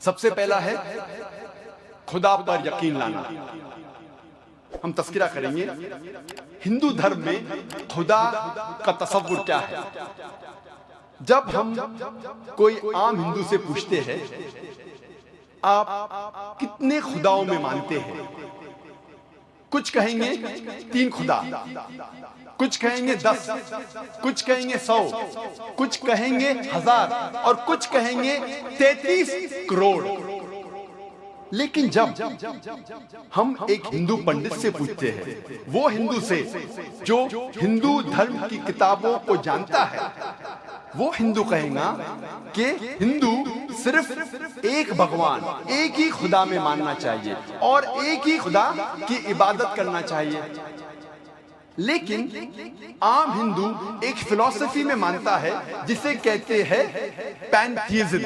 सबसे पहला है खुदा पर यकीन लाना। हम तस्करा करेंगे हिंदू धर्म में खुदा का तसव्वुर क्या है। जब हम कोई आम हिंदू से पूछते हैं आप कितने खुदाओं में मानते हैं, कुछ कहेंगे 3 खुदा, कुछ कहेंगे 10, कुछ कहेंगे 100, कुछ कहेंगे 1000 और कुछ कहेंगे 33 करोड़। लेकिन जब हम एक हिंदू पंडित से पूछते हैं, वो हिंदू से जो हिंदू धर्म की किताबों को जानता है, वो हिंदू कहेगा कि हिंदू सिर्फ एक भगवान, एक ही खुदा में मानना चाहिए और एक ही खुदा की इबादत करना चाहिए। लेकिन आम हिंदू एक फिलॉसफी में मानता है जिसे कहते हैं पैंथीइज्म।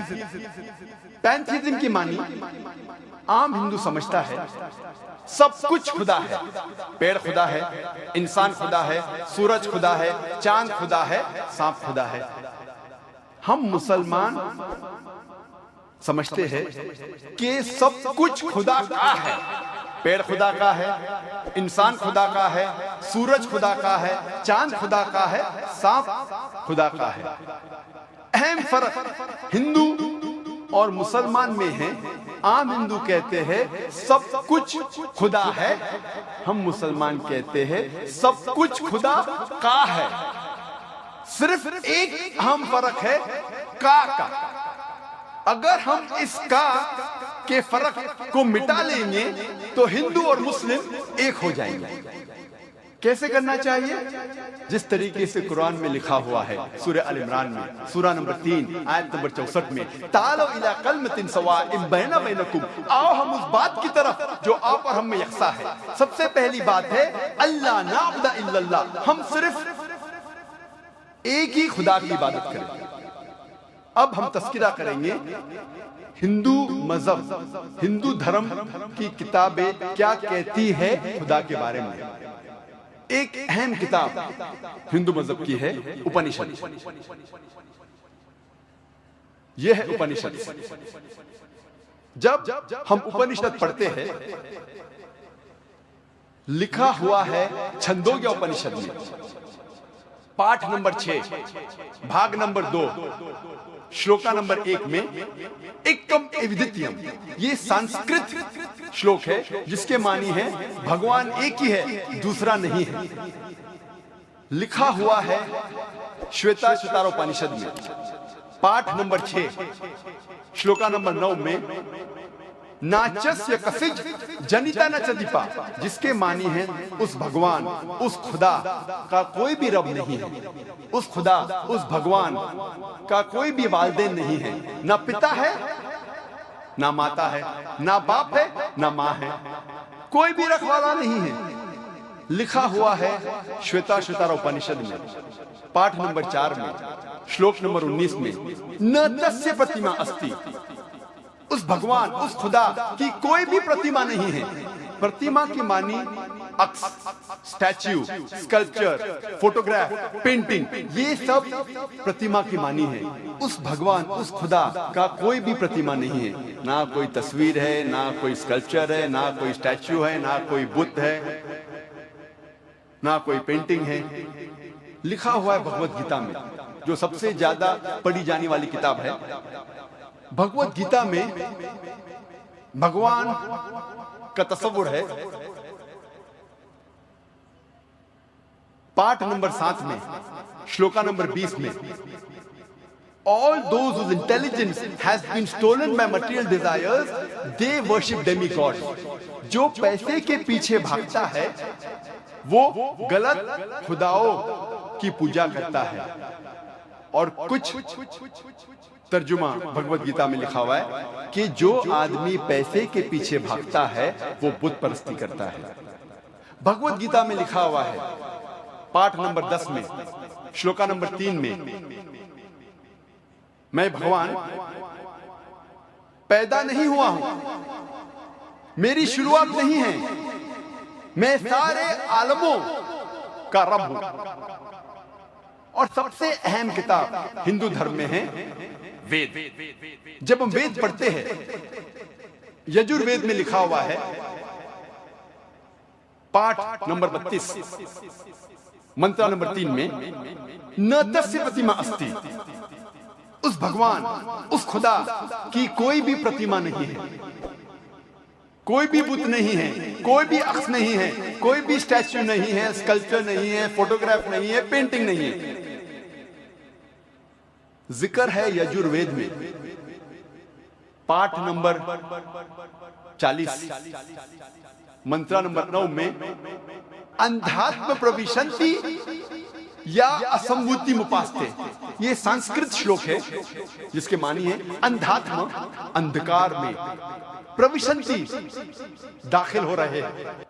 पैंथीइज्म की मानी आम हिंदू समझता है सब कुछ खुदा है। पेड़ खुदा है, इंसान खुदा है, सूरज खुदा है, चांद खुदा है, सांप खुदा है। हम मुसलमान समझते हैं कि सब कुछ खुदा का है। पेड़ खुदा का है, इंसान खुदा का है, सूरज खुदा का है, चांद खुदा का है, सांप खुदा का है। अहम फर्क हिंदू और मुसलमान में है। आम हिंदू कहते हैं सब कुछ खुदा है, हम मुसलमान कहते हैं सब कुछ खुदा का है। सिर्फ एक अहम फर्क है का। अगर हम इस का के फर्क को मिटा लेंगे तो हिंदू और मुस्लिम एक हो जाएंगे। कैसे करना चाहिए? जिस तरीके से कुरान में लिखा हुआ है सूरह अल इमरान में, सूरा नंबर 3 आयत नंबर 64 में, तालो इला कलमतिन सवाइम बैना बैनकुम, आओ हम उस बात की तरफ जो आप और हम में यकसा है। सबसे पहली बात है अल्लाह नाबुदा इल्लल्लाह, हम सिर्फ एक ही खुदा की इबादत करें। अब हम तस्करा करेंगे हिंदू मजहब, हिंदू धर्म की किताबें क्या कहती है खुदा के बारे में। एक अहम किताब हिंदू मजहब की है उपनिषद। यह है उपनिषद। जब हम उपनिषद पढ़ते हैं, लिखा हुआ है छंदोग्य उपनिषद में, पाठ नंबर 6, भाग नंबर 2, श्लोका नंबर 1 में एकम एविदित्यम, ये संस्कृत श्लोक है जिसके मानी है भगवान एक ही है, दूसरा नहीं है। लिखा हुआ है श्वेताश्वतारोपनिषद में, पाठ नंबर 6, श्लोका नंबर 9 में, नाचस्य कसिज जनिता न चदीपा, जिसके मानी है उस भगवान, उस खुदा का कोई भी रब नहीं है। उस खुदा, उस भगवान का कोई भी वालिदैन नहीं है, ना पिता है, ना माता है, ना बाप है, ना माँ है, कोई भी रखवाला नहीं है। लिखा हुआ है श्वेताश्वतारोपनिषद में, पाठ नंबर 4 में, श्लोक नंबर 19 में, न तस्य प्रतिमा अस्ति, उस भगवान, उस खुदा की कोई भी प्रतिमा नहीं है। प्रतिमा की मानी अक्स, स्टैच्यू, स्कल्पचर, फोटोग्राफ, पेंटिंग, ये सब प्रतिमा की मानी है। उस भगवान, उस खुदा का कोई भी प्रतिमा नहीं है, ना कोई तस्वीर है, ना कोई स्कल्पचर है, ना कोई स्टैच्यू है, ना कोई बुत है, ना कोई पेंटिंग है। लिखा हुआ है भगवत गीता में, जो सबसे ज्यादा पढ़ी जाने वाली किताब है। भगवत गीता में भगवान का तस्वुर है, पाठ नंबर 7 में, श्लोका नंबर 20 में, all those whose intelligence has been stolen by material desires, they worship demigods. जो पैसे के पीछे भागता है वो गलत खुदाओं की पूजा करता है। और कुछ तर्जुमा भगवत गीता में लिखा हुआ है कि जो आदमी पैसे के पीछे भागता है वो बुत परस्ती करता है। भगवत गीता में लिखा हुआ है, पाठ नंबर 10 में, श्लोका नंबर 3 में, मैं भगवान पैदा नहीं हुआ हूं, मेरी शुरुआत नहीं है, मैं सारे आलमों का रब हूं। और सबसे अहम किताब हिंदू धर्म में है वेद। जब हम वेद पढ़ते हैं, यजुर्वेद में लिखा हुआ है, पाठ नंबर 32, मंत्र नंबर 3 में, न तस्य प्रतिमा अस्ति, उस भगवान, उस खुदा की कोई भी प्रतिमा नहीं है, कोई भी बुत नहीं है, कोई भी अक्ष नहीं है, कोई भी स्टैच्यू नहीं है, स्कल्पचर नहीं है, फोटोग्राफ नहीं है, पेंटिंग नहीं है। जिक्र है यजुर्वेद में, पाठ नंबर 40, मंत्र नंबर 9 में, अंधात्म प्रविशन्ति या असंभूति मुपास्ते। ये संस्कृत श्लोक है जिसके मानी है अंधात्म, अंधकार में, प्रविशन्ति दाखिल हो रहे हैं।